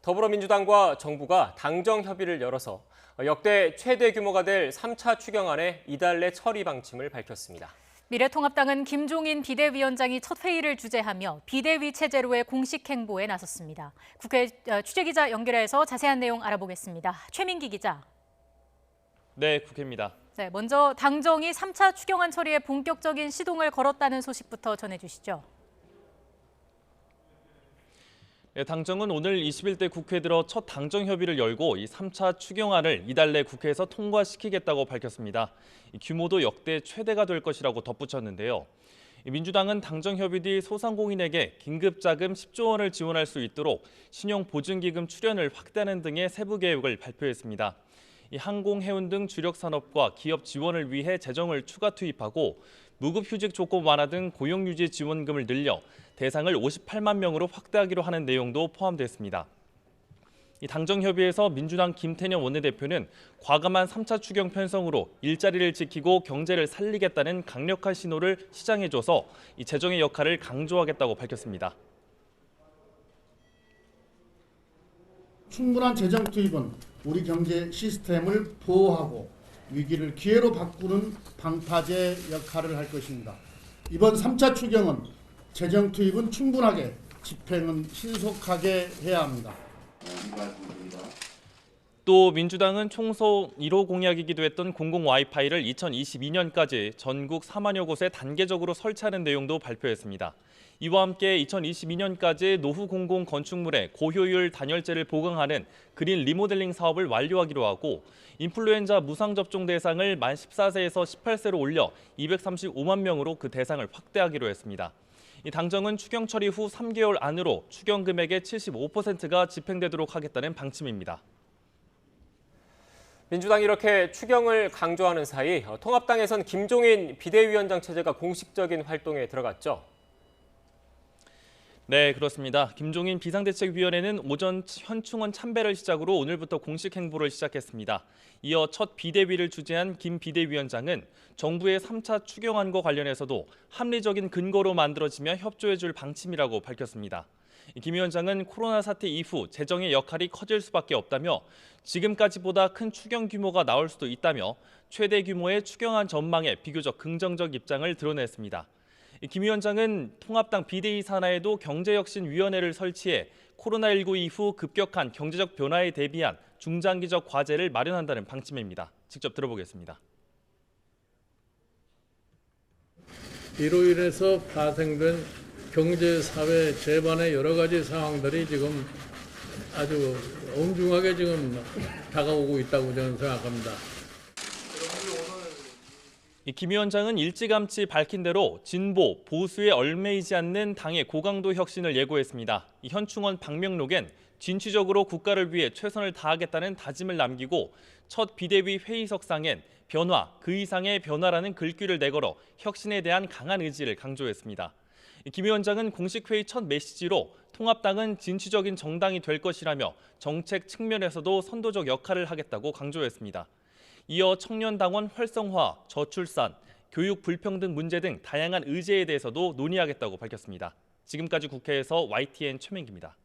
더불어민주당과 정부가 당정 협의를 열어서 역대 최대 규모가 될 3차 추경안의 이달 내 처리 방침을 밝혔습니다. 미래통합당은 김종인 비대위원장이 첫 회의를 주재하며 비대위 체제로의 공식 행보에 나섰습니다. 국회 취재기자 연결해서 자세한 내용 알아보겠습니다. 최민기 기자. 네, 국회입니다. 네, 먼저 당정이 3차 추경안 처리에 본격적인 시동을 걸었다는 소식부터 전해주시죠. 네, 당정은 오늘 21대 국회 들어 첫 당정 협의를 열고 이 3차 추경안을 이달 내 국회에서 통과시키겠다고 밝혔습니다. 이 규모도 역대 최대가 될 것이라고 덧붙였는데요. 민주당은 당정 협의 뒤 소상공인에게 긴급자금 10조 원을 지원할 수 있도록 신용보증기금 출연을 확대하는 등의 세부 계획을 발표했습니다. 이 항공, 해운 등 주력 산업과 기업 지원을 위해 재정을 추가 투입하고 무급휴직 조건 완화 등 고용유지 지원금을 늘려 대상을 58만 명으로 확대하기로 하는 내용도 포함됐습니다. 이 당정 협의에서 민주당 김태년 원내대표는 과감한 3차 추경 편성으로 일자리를 지키고 경제를 살리겠다는 강력한 신호를 시장해줘서 이 재정의 역할을 강조하겠다고 밝혔습니다. 충분한 재정 투입은 우리 경제 시스템을 보호하고 위기를 기회로 바꾸는 방파제 역할을 할 것입니다. 이번 3차 추경은 재정 투입은 충분하게, 집행은 신속하게 해야 합니다. 또 민주당은 총선 1호 공약이기도 했던 공공 와이파이를 2022년까지 전국 4만여 곳에 단계적으로 설치하는 내용도 발표했습니다. 이와 함께 2022년까지 노후 공공 건축물에 고효율 단열재를 보강하는 그린 리모델링 사업을 완료하기로 하고 인플루엔자 무상 접종 대상을 만 14세에서 18세로 올려 235만 명으로 그 대상을 확대하기로 했습니다. 이 당정은 추경 처리 후 3개월 안으로 추경 금액의 75%가 집행되도록 하겠다는 방침입니다. 민주당이 이렇게 추경을 강조하는 사이 통합당에선 김종인 비대위원장 체제가 공식적인 활동에 들어갔죠. 네, 그렇습니다. 김종인 비상대책위원회는 오전 현충원 참배를 시작으로 오늘부터 공식 행보를 시작했습니다. 이어 첫 비대위를 주재한 김 비대위원장은 정부의 3차 추경안과 관련해서도 합리적인 근거로 만들어지며 협조해줄 방침이라고 밝혔습니다. 김 위원장은 코로나 사태 이후 재정의 역할이 커질 수밖에 없다며 지금까지보다 큰 추경 규모가 나올 수도 있다며 최대 규모의 추경안 전망에 비교적 긍정적 입장을 드러냈습니다. 김 위원장은 통합당 비대위 산하에도 경제혁신위원회를 설치해 코로나19 이후 급격한 경제적 변화에 대비한 중장기적 과제를 마련한다는 방침입니다. 직접 들어보겠습니다. 이로 인해서 파생된 경제, 사회, 재반의 여러 가지 상황들이 지금 아주 엄중하게 지금 다가오고 있다고 저는 생각합니다. 김 위원장은 일찌감치 밝힌 대로 진보, 보수에 얽매이지 않는 당의 고강도 혁신을 예고했습니다. 현충원 방명록엔 진취적으로 국가를 위해 최선을 다하겠다는 다짐을 남기고 첫 비대위 회의석상엔 변화, 그 이상의 변화라는 글귀를 내걸어 혁신에 대한 강한 의지를 강조했습니다. 김 위원장은 공식 회의 첫 메시지로 통합당은 진취적인 정당이 될 것이라며 정책 측면에서도 선도적 역할을 하겠다고 강조했습니다. 이어 청년당원 활성화, 저출산, 교육 불평등 문제 등 다양한 의제에 대해서도 논의하겠다고 밝혔습니다. 지금까지 국회에서 YTN 최민기입니다.